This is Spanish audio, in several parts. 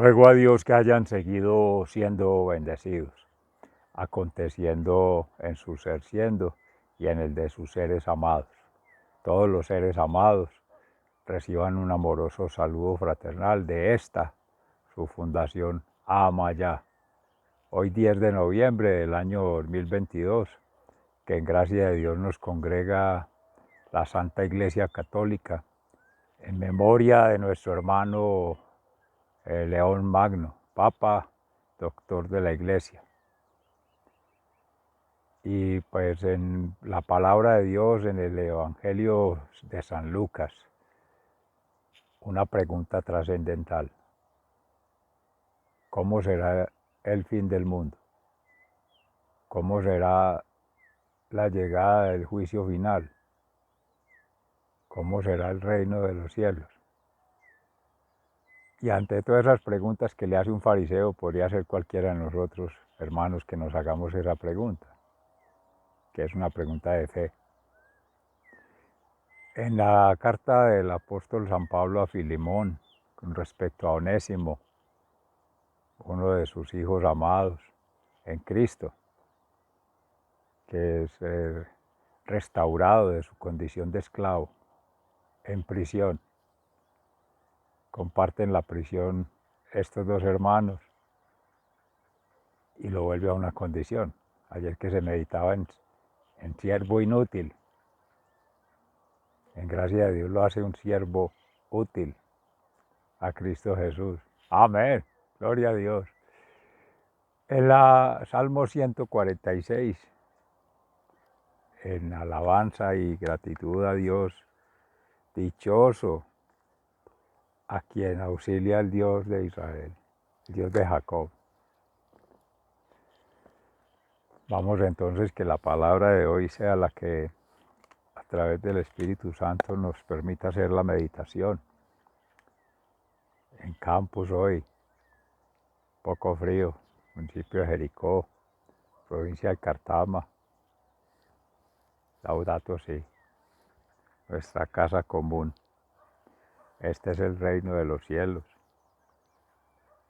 Ruego a Dios que hayan seguido siendo bendecidos, aconteciendo en su ser siendo y en el de sus seres amados. Todos los seres amados reciban un amoroso saludo fraternal de esta, su fundación Amayá. Hoy 10 de noviembre del año 2022, que en gracia de Dios nos congrega la Santa Iglesia Católica en memoria de nuestro hermano León Magno, Papa, doctor de la Iglesia. Y pues en la palabra de Dios, en el Evangelio de San Lucas, una pregunta trascendental. ¿Cómo será el fin del mundo? ¿Cómo será la llegada del juicio final? ¿Cómo será el reino de los cielos? Y ante todas esas preguntas que le hace un fariseo, podría ser cualquiera de nosotros, hermanos, que nos hagamos esa pregunta, que es una pregunta de fe. En la carta del apóstol San Pablo a Filemón, con respecto a Onésimo, uno de sus hijos amados en Cristo, que es restaurado de su condición de esclavo en prisión. Comparten la prisión estos dos hermanos y lo vuelve a una condición. Ayer que se meditaba en siervo inútil, en gracia de Dios lo hace un siervo útil a Cristo Jesús. Amén, gloria a Dios. En la Salmo 146, en alabanza y gratitud a Dios, dichoso a quien auxilia el Dios de Israel, el Dios de Jacob. Vamos entonces que la palabra de hoy sea la que a través del Espíritu Santo nos permita hacer la meditación. En Campos hoy, poco frío, municipio de Jericó, provincia de Cartama. Laudato Si, nuestra casa común. Este es el reino de los cielos,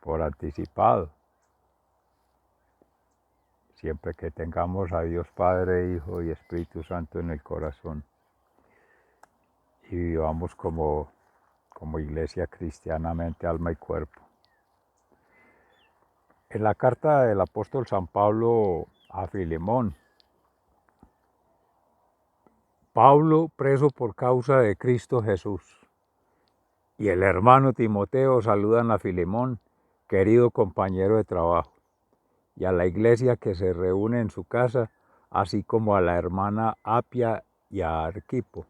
por anticipado. Siempre que tengamos a Dios Padre, Hijo y Espíritu Santo en el corazón y vivamos como iglesia cristianamente, alma y cuerpo. En la carta del apóstol San Pablo a Filemón, Pablo preso por causa de Cristo Jesús, y el hermano Timoteo saludan a Filemón, querido compañero de trabajo, y a la iglesia que se reúne en su casa, así como a la hermana Apia y a Arquipo,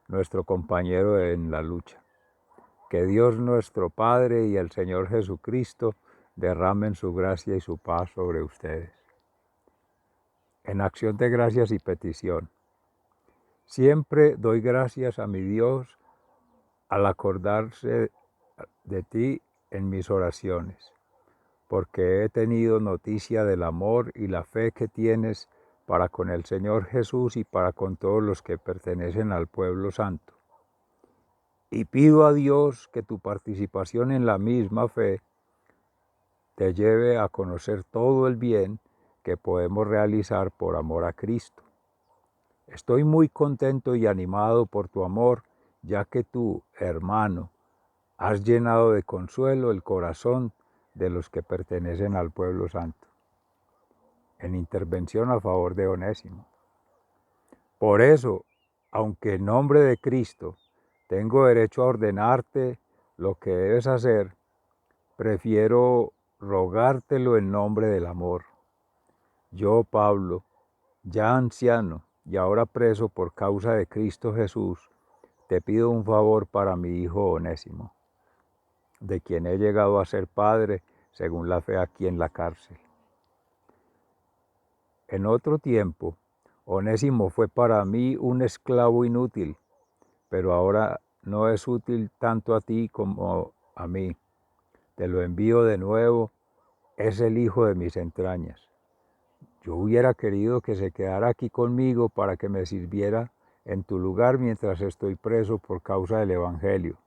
nuestro compañero en la lucha. Que Dios nuestro Padre y el Señor Jesucristo derramen su gracia y su paz sobre ustedes. En acción de gracias y petición. Siempre doy gracias a mi Dios al acordarse de ti en mis oraciones, porque he tenido noticia del amor y la fe que tienes para con el Señor Jesús y para con todos los que pertenecen al pueblo santo. Y pido a Dios que tu participación en la misma fe te lleve a conocer todo el bien que podemos realizar por amor a Cristo. Estoy muy contento y animado por tu amor, ya que tú, hermano, has llenado de consuelo el corazón de los que pertenecen al pueblo santo, en intervención a favor de Onésimo. Por eso, aunque en nombre de Cristo tengo derecho a ordenarte lo que debes hacer, prefiero rogártelo en nombre del amor. Yo, Pablo, ya anciano y ahora preso por causa de Cristo Jesús, te pido un favor para mi hijo Onésimo, de quien he llegado a ser padre según la fe aquí en la cárcel. En otro tiempo, Onésimo fue para mí un esclavo inútil, pero ahora no es útil tanto a ti como a mí. Te lo envío de nuevo, es el hijo de mis entrañas. Yo hubiera querido que se quedara aquí conmigo para que me sirviera en tu lugar mientras estoy preso por causa del Evangelio,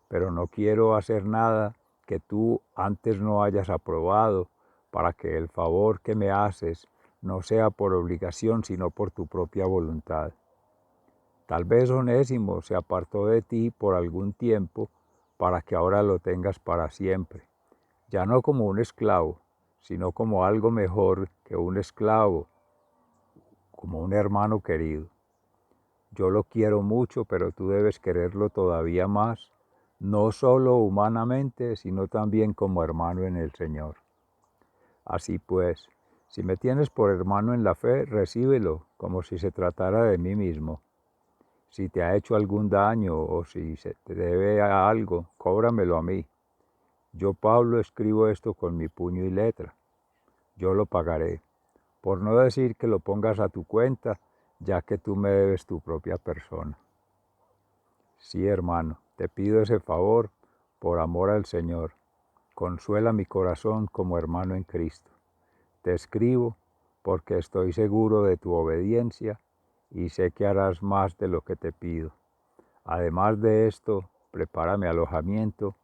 pero no quiero hacer nada que tú antes no hayas aprobado, para que el favor que me haces no sea por obligación, sino por tu propia voluntad. Tal vez Onésimo se apartó de ti por algún tiempo, para que ahora lo tengas para siempre, ya no como un esclavo, sino como algo mejor que un esclavo, como un hermano querido. Yo lo quiero mucho, pero tú debes quererlo todavía más, no solo humanamente, sino también como hermano en el Señor. Así pues, si me tienes por hermano en la fe, recíbelo como si se tratara de mí mismo. Si te ha hecho algún daño o si se te debe a algo, cóbramelo a mí. Yo, Pablo, escribo esto con mi puño y letra. Yo lo pagaré, por no decir que lo pongas a tu cuenta, ya que tú me debes tu propia persona. Sí, hermano, te pido ese favor por amor al Señor. Consuela mi corazón como hermano en Cristo. Te escribo porque estoy seguro de tu obediencia y sé que harás más de lo que te pido. Además de esto, prepárame alojamiento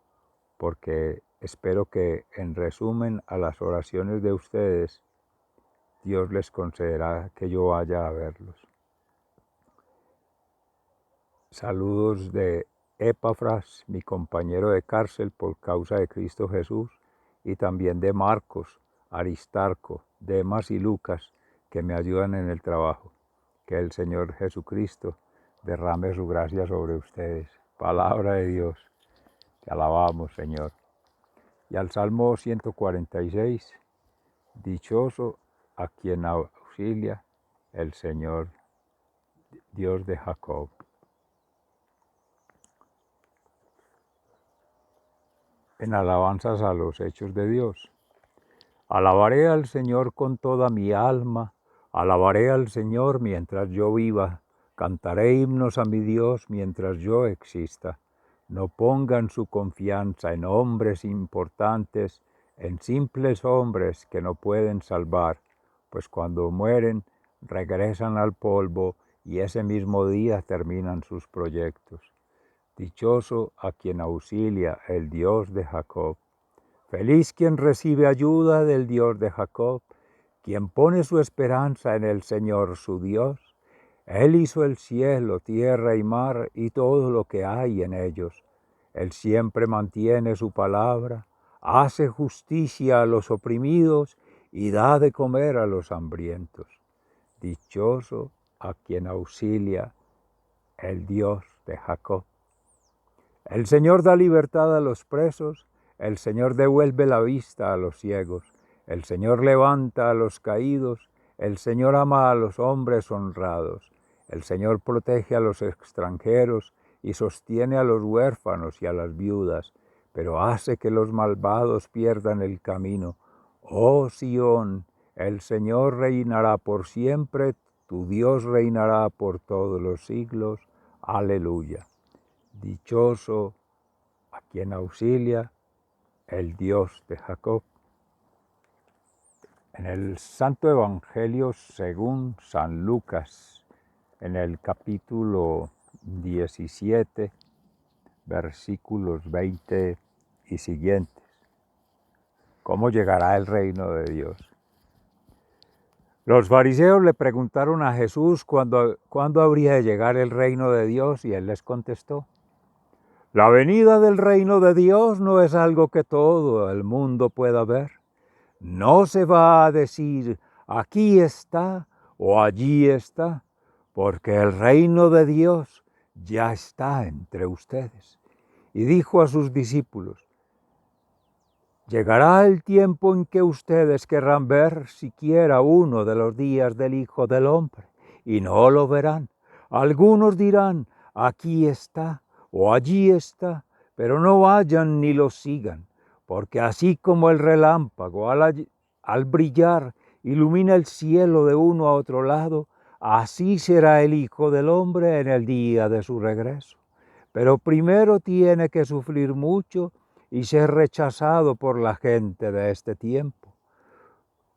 porque espero que, en resumen a las oraciones de ustedes, Dios les concederá que yo vaya a verlos. Saludos de Epafras, mi compañero de cárcel por causa de Cristo Jesús, y también de Marcos, Aristarco, Demas y Lucas, que me ayudan en el trabajo. Que el Señor Jesucristo derrame su gracia sobre ustedes. Palabra de Dios. Te alabamos, Señor. Y al Salmo 146, dichoso a quien auxilia el Señor, Dios de Jacob. En alabanzas a los hechos de Dios. Alabaré al Señor con toda mi alma, alabaré al Señor mientras yo viva, cantaré himnos a mi Dios mientras yo exista. No pongan su confianza en hombres importantes, en simples hombres que no pueden salvar, pues cuando mueren regresan al polvo y ese mismo día terminan sus proyectos. Dichoso a quien auxilia el Dios de Jacob. Feliz quien recibe ayuda del Dios de Jacob, quien pone su esperanza en el Señor su Dios. Él hizo el cielo, tierra y mar y todo lo que hay en ellos. Él siempre mantiene su palabra, hace justicia a los oprimidos y da de comer a los hambrientos. Dichoso a quien auxilia el Dios de Jacob. El Señor da libertad a los presos, el Señor devuelve la vista a los ciegos, el Señor levanta a los caídos, el Señor ama a los hombres honrados, el Señor protege a los extranjeros y sostiene a los huérfanos y a las viudas, pero hace que los malvados pierdan el camino. Oh Sión, el Señor reinará por siempre, tu Dios reinará por todos los siglos. Aleluya. Dichoso a quien auxilia el Dios de Jacob. En el Santo Evangelio según San Lucas, en el capítulo 17, versículos 20 y siguientes. ¿Cómo llegará el reino de Dios? Los fariseos le preguntaron a Jesús cuándo habría de llegar el reino de Dios y él les contestó: la venida del reino de Dios no es algo que todo el mundo pueda ver. No se va a decir aquí está o allí está, porque el reino de Dios ya está entre ustedes. Y dijo a sus discípulos: llegará el tiempo en que ustedes querrán ver siquiera uno de los días del Hijo del Hombre, y no lo verán. Algunos dirán, aquí está o allí está, pero no vayan ni lo sigan, porque así como el relámpago al brillar ilumina el cielo de uno a otro lado, así será el Hijo del Hombre en el día de su regreso. Pero primero tiene que sufrir mucho y ser rechazado por la gente de este tiempo.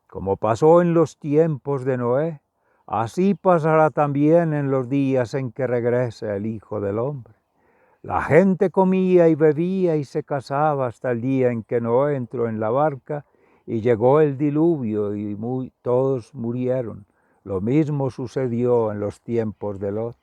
Como pasó en los tiempos de Noé, así pasará también en los días en que regrese el Hijo del Hombre. La gente comía y bebía y se casaba hasta el día en que Noé entró en la barca y llegó el diluvio y todos murieron. Lo mismo sucedió en los tiempos de Lot.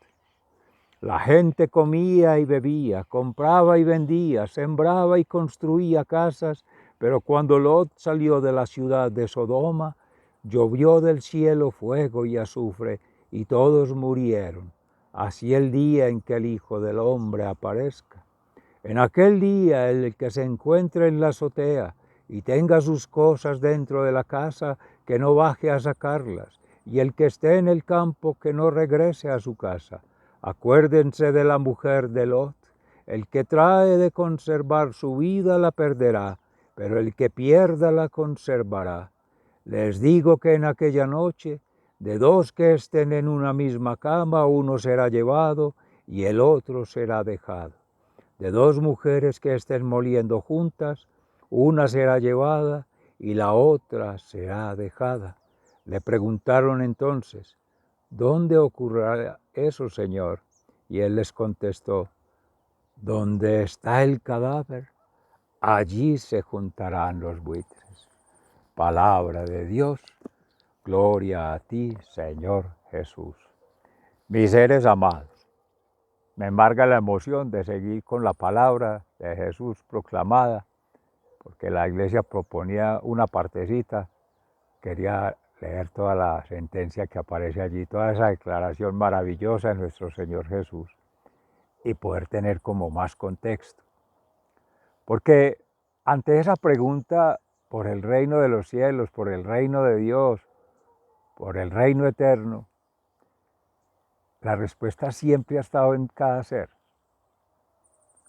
La gente comía y bebía, compraba y vendía, sembraba y construía casas, pero cuando Lot salió de la ciudad de Sodoma, llovió del cielo fuego y azufre, y todos murieron. Así el día en que el Hijo del Hombre aparezca. En aquel día el que se encuentre en la azotea y tenga sus cosas dentro de la casa, que no baje a sacarlas, y el que esté en el campo, que no regrese a su casa. Acuérdense de la mujer de Lot. El que trae de conservar su vida la perderá, pero el que pierda la conservará. Les digo que en aquella noche, de dos que estén en una misma cama, uno será llevado y el otro será dejado. De dos mujeres que estén moliendo juntas, una será llevada y la otra será dejada. Le preguntaron entonces, ¿dónde ocurrirá eso, Señor? Y él les contestó, donde está el cadáver, allí se juntarán los buitres. Palabra de Dios, gloria a ti, Señor Jesús. Mis seres amados, me embarga la emoción de seguir con la palabra de Jesús proclamada, porque la iglesia proponía una partecita, quería leer toda la sentencia que aparece allí, toda esa declaración maravillosa de nuestro Señor Jesús y poder tener como más contexto. Porque ante esa pregunta por el reino de los cielos, por el reino de Dios, por el reino eterno, la respuesta siempre ha estado en cada ser.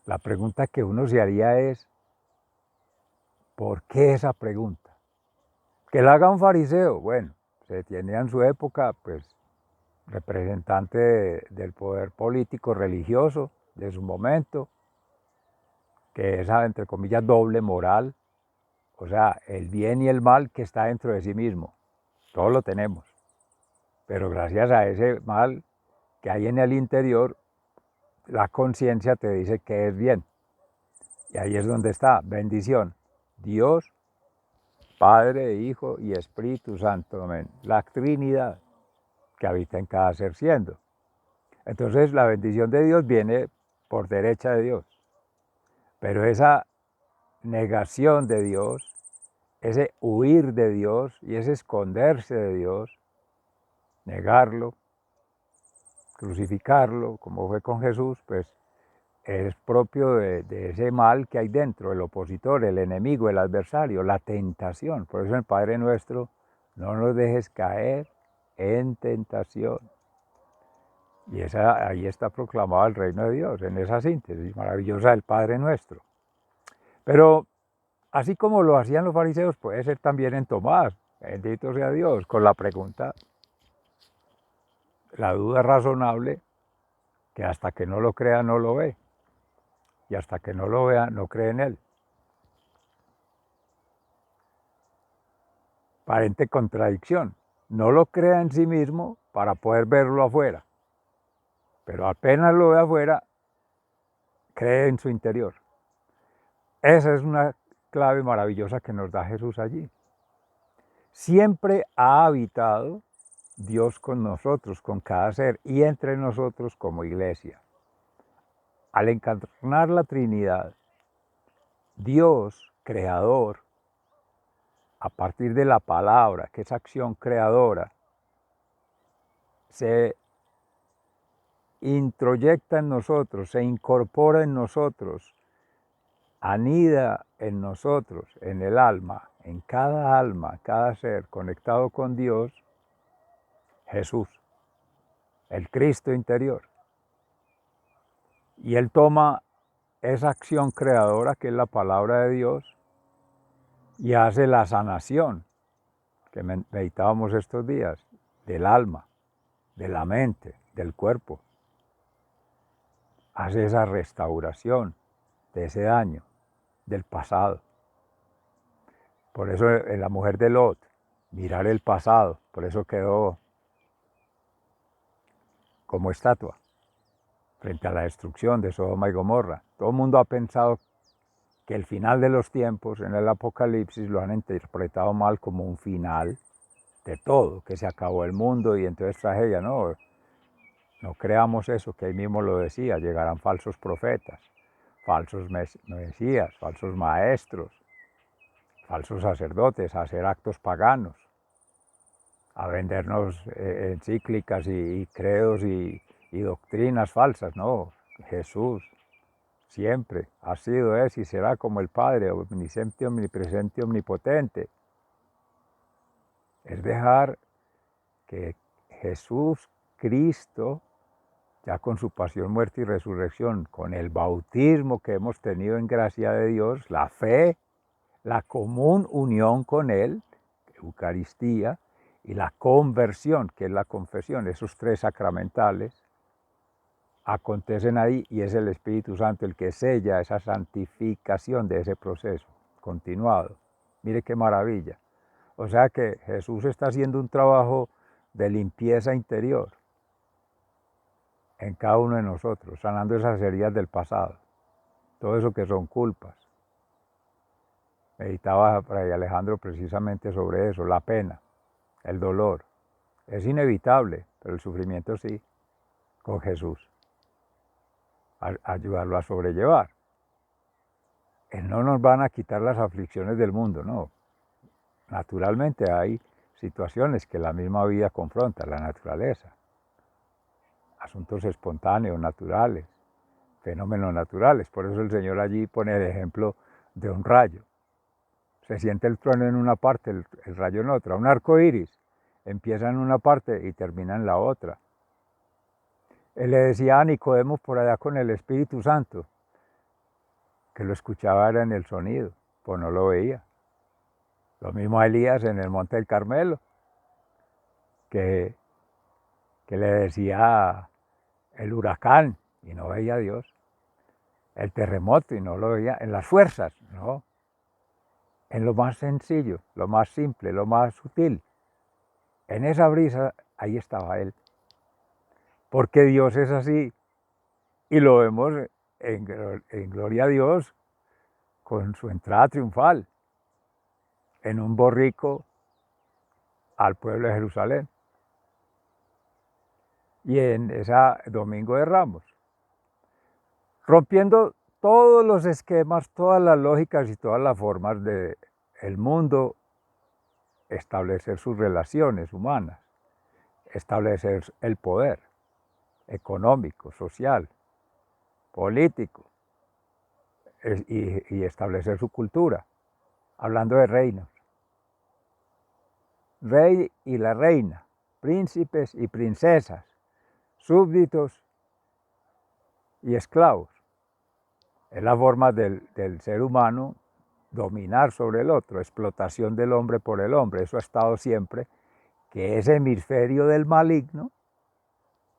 La pregunta que uno se haría es, ¿por qué esa pregunta? Que la haga un fariseo, bueno, se tenía en su época, pues, representante del poder político religioso de su momento, que esa, entre comillas, doble moral, o sea, el bien y el mal que está dentro de sí mismo, todos lo tenemos, pero gracias a ese mal que hay en el interior, la conciencia te dice que es bien, y ahí es donde está, bendición, Dios, Padre, Hijo y Espíritu Santo, amén, la Trinidad que habita en cada ser siendo. Entonces la bendición de Dios viene por derecha de Dios, pero esa negación de Dios, ese huir de Dios y ese esconderse de Dios, negarlo, crucificarlo, como fue con Jesús, pues es propio de ese mal que hay dentro, el opositor, el enemigo, el adversario, la tentación. Por eso el Padre Nuestro, no nos dejes caer en tentación. Y ahí está proclamado el reino de Dios, en esa síntesis maravillosa del Padre Nuestro. Pero así como lo hacían los fariseos, puede ser también en Tomás, bendito sea Dios, con la pregunta, la duda razonable, que hasta que no lo crea no lo ve, y hasta que no lo vea no cree en él. Aparente contradicción, no lo crea en sí mismo para poder verlo afuera, pero apenas lo ve afuera, cree en su interior. Esa es una clave maravillosa que nos da Jesús allí. Siempre ha habitado Dios con nosotros, con cada ser y entre nosotros como iglesia. Al encarnar la Trinidad, Dios, creador, a partir de la palabra, que es acción creadora, se introyecta en nosotros, se incorpora en nosotros, anida en nosotros, en el alma, cada ser conectado con Dios, Jesús, el Cristo interior. Y Él toma esa acción creadora que es la palabra de Dios y hace la sanación que meditábamos estos días, del alma, de la mente, del cuerpo. Hace esa restauración de ese daño, del pasado. Por eso en la mujer de Lot, mirar el pasado, por eso quedó como estatua, frente a la destrucción de Sodoma y Gomorra. Todo el mundo ha pensado que el final de los tiempos en el Apocalipsis lo han interpretado mal como un final de todo, que se acabó el mundo y entonces tragedia. No, no creamos eso, que ahí mismo lo decía, llegarán falsos profetas, falsos mesías, falsos maestros, falsos sacerdotes a hacer actos paganos, a vendernos encíclicas y credos y doctrinas falsas. No, Jesús siempre ha sido, es y será como el Padre, omnisciente, omnipresente, omnipotente. Es dejar que Jesús, Cristo, ya con su pasión, muerte y resurrección, con el bautismo que hemos tenido en gracia de Dios, la fe, la común unión con Él, Eucaristía, y la conversión, que es la confesión, esos tres sacramentales, acontecen ahí y es el Espíritu Santo el que sella esa santificación de ese proceso continuado. Mire qué maravilla. O sea que Jesús está haciendo un trabajo de limpieza interior en cada uno de nosotros, sanando esas heridas del pasado, todo eso que son culpas. Meditaba Fray Alejandro precisamente sobre eso, la pena, el dolor. Es inevitable, pero el sufrimiento sí, con Jesús. Ayudarlo a sobrellevar. No nos van a quitar las aflicciones del mundo, no. Naturalmente hay situaciones que la misma vida confronta, la naturaleza. Asuntos espontáneos, naturales, fenómenos naturales. Por eso el Señor allí pone el ejemplo de un rayo. Se siente el trueno en una parte, el rayo en otra. Un arco iris empieza en una parte y termina en la otra. Él le decía a Nicodemo por allá con el Espíritu Santo, que lo escuchaba era en el sonido, pues no lo veía. Lo mismo a Elías en el Monte del Carmelo, que le decía el huracán y no veía a Dios. El terremoto y no lo veía. En las fuerzas, no. En lo más sencillo, lo más simple, lo más sutil. En esa brisa, ahí estaba Él. Porque Dios es así. Y lo vemos en gloria a Dios con su entrada triunfal en un borrico al pueblo de Jerusalén. Y en ese Domingo de Ramos, rompiendo todos los esquemas, todas las lógicas y todas las formas del mundo, establecer sus relaciones humanas, establecer el poder económico, social, político, y establecer su cultura, hablando de reinos. Rey y la reina, príncipes y princesas, súbditos y esclavos. Es la forma del ser humano dominar sobre el otro, explotación del hombre por el hombre. Eso ha estado siempre, que ese hemisferio del maligno,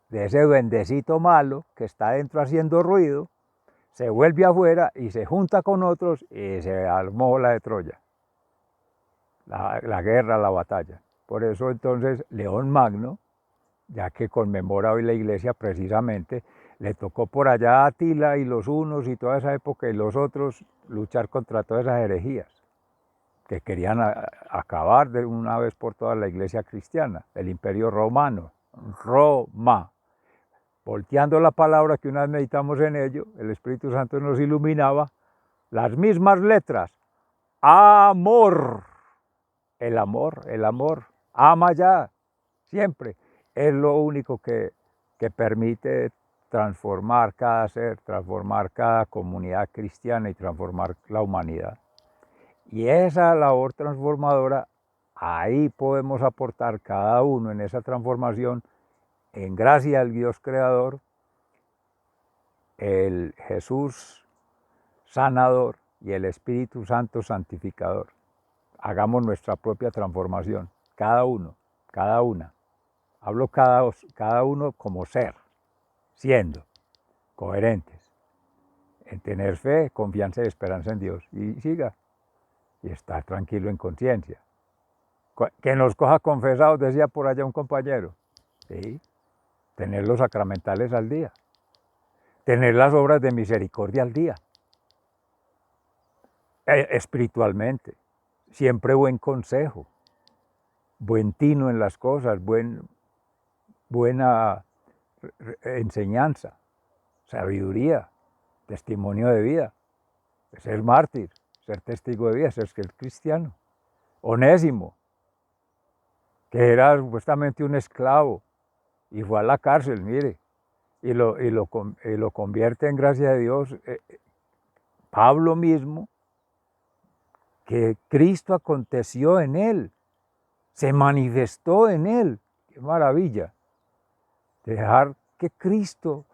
de ese duendecito malo que está dentro haciendo ruido, se vuelve afuera y se junta con otros y se armó la de Troya, la guerra, la batalla. Por eso entonces León Magno, ya que conmemora hoy la iglesia precisamente, le tocó por allá a Atila y los unos y toda esa época y los otros luchar contra todas esas herejías que querían acabar de una vez por todas la iglesia cristiana, el imperio romano, Roma. Volteando la palabra que una vez meditamos en ello, el Espíritu Santo nos iluminaba, las mismas letras, amor, el amor, ama ya, siempre, es lo único que permite transformar cada ser, transformar cada comunidad cristiana y transformar la humanidad. Y esa labor transformadora, ahí podemos aportar cada uno en esa transformación, en gracia al Dios Creador, el Jesús sanador y el Espíritu Santo santificador. Hagamos nuestra propia transformación, cada uno, cada una. Hablo cada uno como ser, siendo coherentes, en tener fe, confianza y esperanza en Dios. Y siga, y estar tranquilo en conciencia. Que nos coja confesados, decía por allá un compañero. ¿Sí? Tener los sacramentales al día. tener las obras de misericordia al día, espiritualmente, siempre buen consejo, buen tino en las cosas, buena enseñanza, sabiduría, testimonio de vida, ser mártir, ser testigo de vida, ser cristiano. Onésimo, que era supuestamente un esclavo y fue a la cárcel, mire, y lo convierte en gracia de Dios. Pablo mismo, que Cristo aconteció en él, se manifestó en él. ¡Qué maravilla! Dejar que Cristo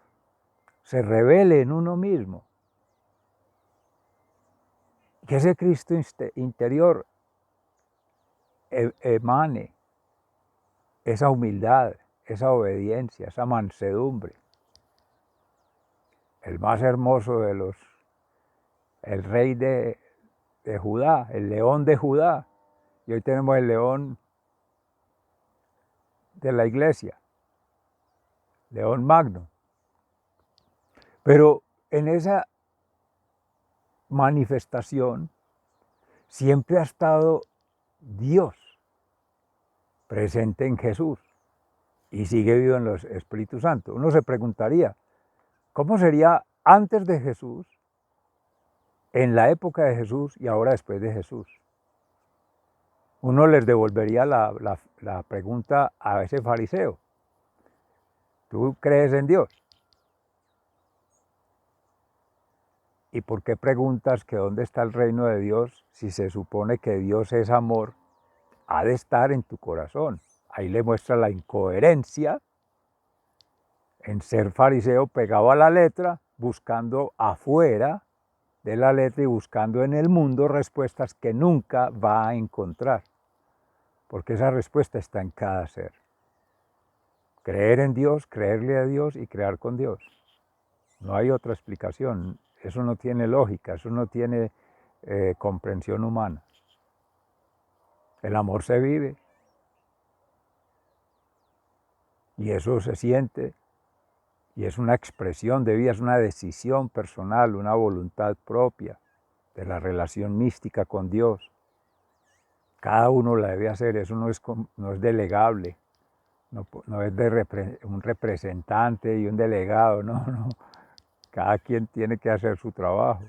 se revele en uno mismo. Que ese Cristo interior emane esa humildad, esa obediencia, esa mansedumbre. El más hermoso de el rey de Judá, el león de Judá. Y hoy tenemos el león de la iglesia, león magno. Pero en esa manifestación siempre ha estado Dios presente en Jesús y sigue vivo en los Espíritus Santos. Uno se preguntaría, ¿cómo sería antes de Jesús, en la época de Jesús y ahora después de Jesús? Uno les devolvería la pregunta a ese fariseo. ¿Tú crees en Dios? ¿Y por qué preguntas que dónde está el reino de Dios si se supone que Dios es amor? Ha de estar en tu corazón. Ahí le muestra la incoherencia en ser fariseo pegado a la letra, buscando afuera de la letra y buscando en el mundo respuestas que nunca va a encontrar, porque esa respuesta está en cada ser. Creer en Dios, creerle a Dios y crear con Dios. No hay otra explicación. Eso no tiene lógica, eso no tiene comprensión humana. El amor se vive y eso se siente y es una expresión de vida, es una decisión personal, una voluntad propia de la relación mística con Dios. Cada uno la debe hacer, eso no es delegable, no es de un representante y un delegado, no. Cada quien tiene que hacer su trabajo.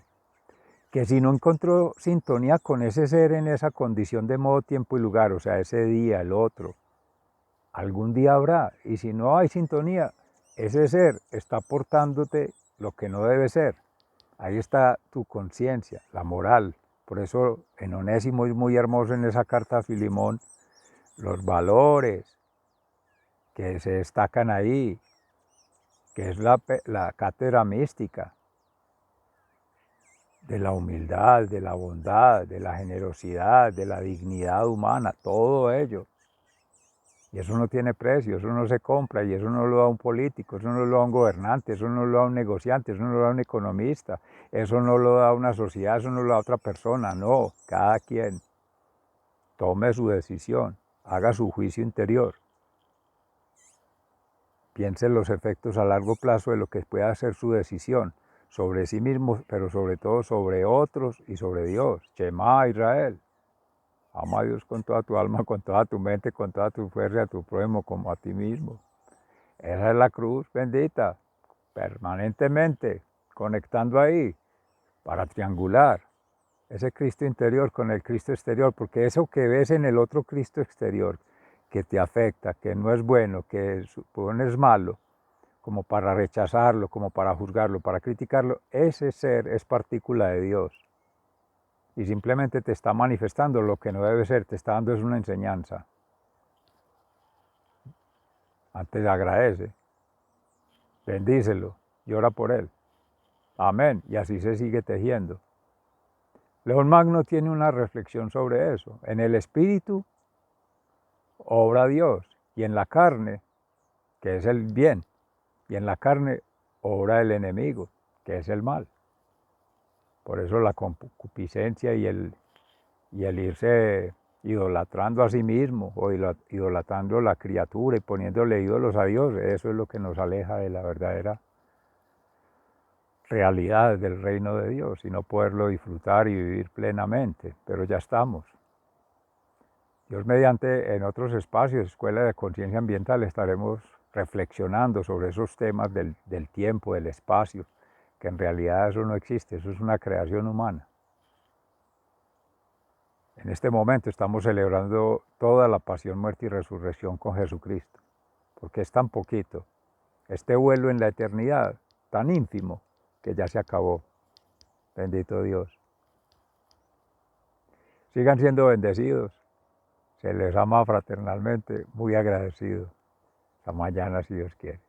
Que si no encontró sintonía con ese ser en esa condición de modo, tiempo y lugar, o sea, ese día, el otro, algún día habrá. Y si no hay sintonía, ese ser está aportándote lo que no debe ser. Ahí está tu conciencia, la moral. Por eso en Onésimo es muy hermoso en esa carta a Filemón, los valores que se destacan ahí, que es la cátedra mística de la humildad, de la bondad, de la generosidad, de la dignidad humana, todo ello. Y eso no tiene precio, eso no se compra, y eso no lo da un político, eso no lo da un gobernante, eso no lo da un negociante, eso no lo da un economista, eso no lo da una sociedad, eso no lo da otra persona, no, cada quien tome su decisión, haga su juicio interior, piense en los efectos a largo plazo de lo que pueda ser su decisión sobre sí mismo, pero sobre todo sobre otros y sobre Dios. Shema Israel. Ama a Dios con toda tu alma, con toda tu mente, con toda tu fuerza, a tu prójimo como a ti mismo. Esa es la cruz bendita, permanentemente, conectando ahí, para triangular ese Cristo interior con el Cristo exterior, porque eso que ves en el otro Cristo exterior, que te afecta, que no es bueno, que supones malo, como para rechazarlo, como para juzgarlo, para criticarlo, ese ser es partícula de Dios. Y simplemente te está manifestando lo que no debe ser, te está dando es una enseñanza. Antes agradece, bendícelo, llora por él. Amén. Y así se sigue tejiendo. León Magno tiene una reflexión sobre eso. En el espíritu obra Dios y en la carne, que es el bien, y en la carne obra el enemigo, que es el mal. Por eso la concupiscencia y el irse idolatrando a sí mismo o idolatrando a la criatura y poniéndole ídolos a Dios, eso es lo que nos aleja de la verdadera realidades del reino de Dios y no poderlo disfrutar y vivir plenamente, pero ya estamos. Dios mediante, en otros espacios, Escuela de Conciencia Ambiental, estaremos reflexionando sobre esos temas del tiempo, del espacio, que en realidad eso no existe, eso es una creación humana. En este momento estamos celebrando toda la pasión, muerte y resurrección con Jesucristo, porque es tan poquito, este vuelo en la eternidad, tan ínfimo, que ya se acabó. Bendito Dios. Sigan siendo bendecidos. Se les ama fraternalmente, muy agradecido. Hasta mañana, si Dios quiere.